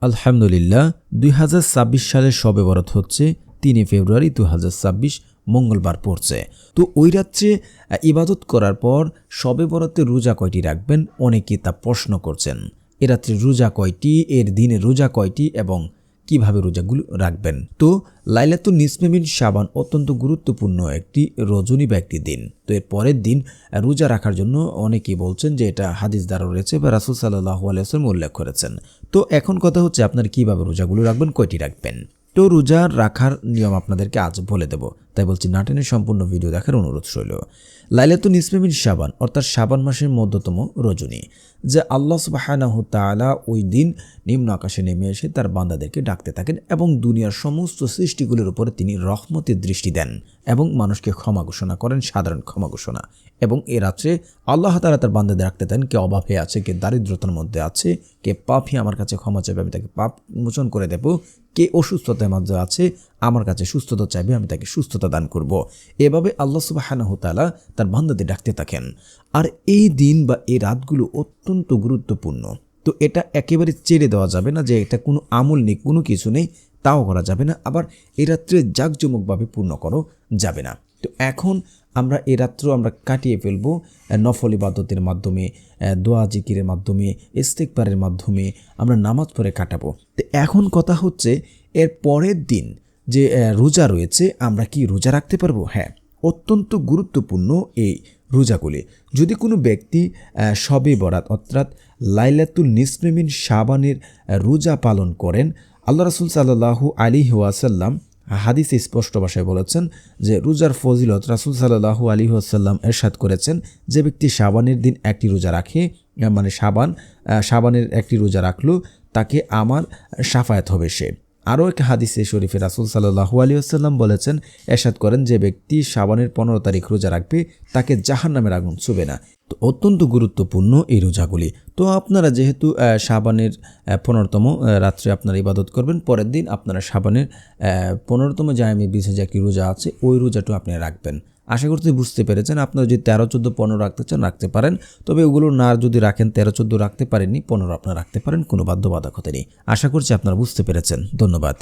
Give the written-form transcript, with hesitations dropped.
আলহামদুলিল্লাহ 2026 সালের শবে বরাত হচ্ছে 3 ফেব্রুয়ারি 2026 মঙ্গলবার পড়ছে। তো ওই রাত্রে ইবাদত করার পর শবে বরাতে রোজা কয়টি রাখবেন, অনেকে তা প্রশ্ন করছেন। এ রাত্রে রোজা কয়টি, এর দিনে রোজা কয়টি এবং কিভাবে রোজাগুলো রাখবেন। তো লাইলাতুন নিসফে মিন শাবান অত্যন্ত গুরুত্বপূর্ণ একটি রজনী বা একটি দিন। তো এর পরের দিন রোজা রাখার জন্য অনেকেই বলছেন যে এটা হাদিস দ্বারা রয়েছে বা রাসূল সাল্লাল্লাহু আলাইহি ওয়াসাল্লাম উল্লেখ করেছেন। তো এখন কথা হচ্ছে আপনার কিভাবে রোজাগুলো রাখবেন, কয়টি রাখবেন। তো রোজা রাখার নিয়ম আপনাদেরকে আজ বলে দেব, তাই বলছি না টেনে সম্পূর্ণ ভিডিও দেখার অনুরোধ রইল। লাইলাতুন নিসফে মিন শাবান অর্থাৎ শাবান মাসের মধ্যতম রজনী, যে আল্লাহ সুবহানাহু তাআলা ওই দিন নিম্ন আকাশে নেমে এসে তার বান্দাদেরকে ডাকতে থাকেন এবং দুনিয়ার সমস্ত সৃষ্টিগুলোর উপরে তিনি রহমতের দৃষ্টি দেন এবং মানুষকে ক্ষমা ঘোষণা করেন, সাধারণ ক্ষমা ঘোষণা। এবং এ রাত্রে আল্লাহ তাআলা তার বান্দাদের ডাকতে দেন, কে অভাবে আছে, কে দারিদ্রতার মধ্যে আছে, কে পাপী আমার কাছে ক্ষমা চাইবে আমি তাকে পাপ মোচন করে দেব, কে অসুস্থতার মধ্যে আছে আমার কাছে সুস্থতা চাইবে আমি তাকে সুস্থতা দান করব। এভাবে আল্লাহ সুবহানাহু তাআলা তার বান্দাদের ডাকতে থাকেন। আর এই দিন বা এই রাতগুলো অত্যন্ত গুরুত্বপূর্ণ। তো এটা একেবারে ছেড়ে দেওয়া যাবে না যে এটা কোনো আমল নেই, কোনো কিছু নেই, তাও করা যাবে না। আবার এই রাত্রে জাঁকজমকভাবে পূর্ণ করা যাবে না। তো এখন আমরা এই রাত্র আমরা কাটিয়ে ফেলবো নফল ইবাদতের মাধ্যমে, দোয়া জিকিরের মাধ্যমে, ইস্তিগফারের মাধ্যমে আমরা নামাজ পড়ে কাটাবো। তো এখন কথা হচ্ছে এর পরের দিন যে রোজা রয়েছে আমরা কি রোজা রাখতে পারবো? হ্যাঁ, অত্যন্ত গুরুত্বপূর্ণ এই রোজাগুলি। যদি কোনো ব্যক্তি শবে বরাত অর্থাৎ লাইলাতুল নিসফে মিন শাবানের রোজা পালন করেন, আল্লাহ রাসূল সাল্লাল্লাহু আলাইহি ওয়াসাল্লাম হাদিসে স্পষ্ট ভাষায় বলেছেন যে রোজার ফজিলত রাসূল সাল্লাল্লাহু আলাইহি ওয়াসাল্লাম ইরশাদ করেছেন, যে ব্যক্তি শাবানের দিন একটি রোজা রাখে, মানে শাবানের একটি রোজা রাখলো তাকে আমার শাফায়াত হবে সে। আরও এক হাদিসে শরীফে রাসূল সাল্লাল্লাহু আলাইহি ওয়াসাল্লাম বলেছেন, ইরশাদ করেন, যে ব্যক্তি শাবানের 15 তারিখ রোজা রাখবে তাকে জাহান্নামের আগুন ছুবে না। তো অত্যন্ত গুরুত্বপূর্ণ এই রোজাগুলি। তো আপনারা যেহেতু শাবানের 15তম রাত্রে আপনারা ইবাদত করবেন, পরের দিন আপনারা শাবানের 15তম জায়মে বিশে যে একটি রোজা আছে ওই রোজাটাও আপনারা রাখবেন। আশা করতে বুঝতে পেরেছেন। আপনারা যদি 13, 14, 15 রাখতে চান রাখতে পারেন, তবে ওগুলো না যদি রাখেন 13, 14 রাখতে পারেননি, 15 আপনারা রাখতে পারেন, কোনো বাধ্যবাধকতা নেই। আশা করছি আপনারা বুঝতে পেরেছেন। ধন্যবাদ।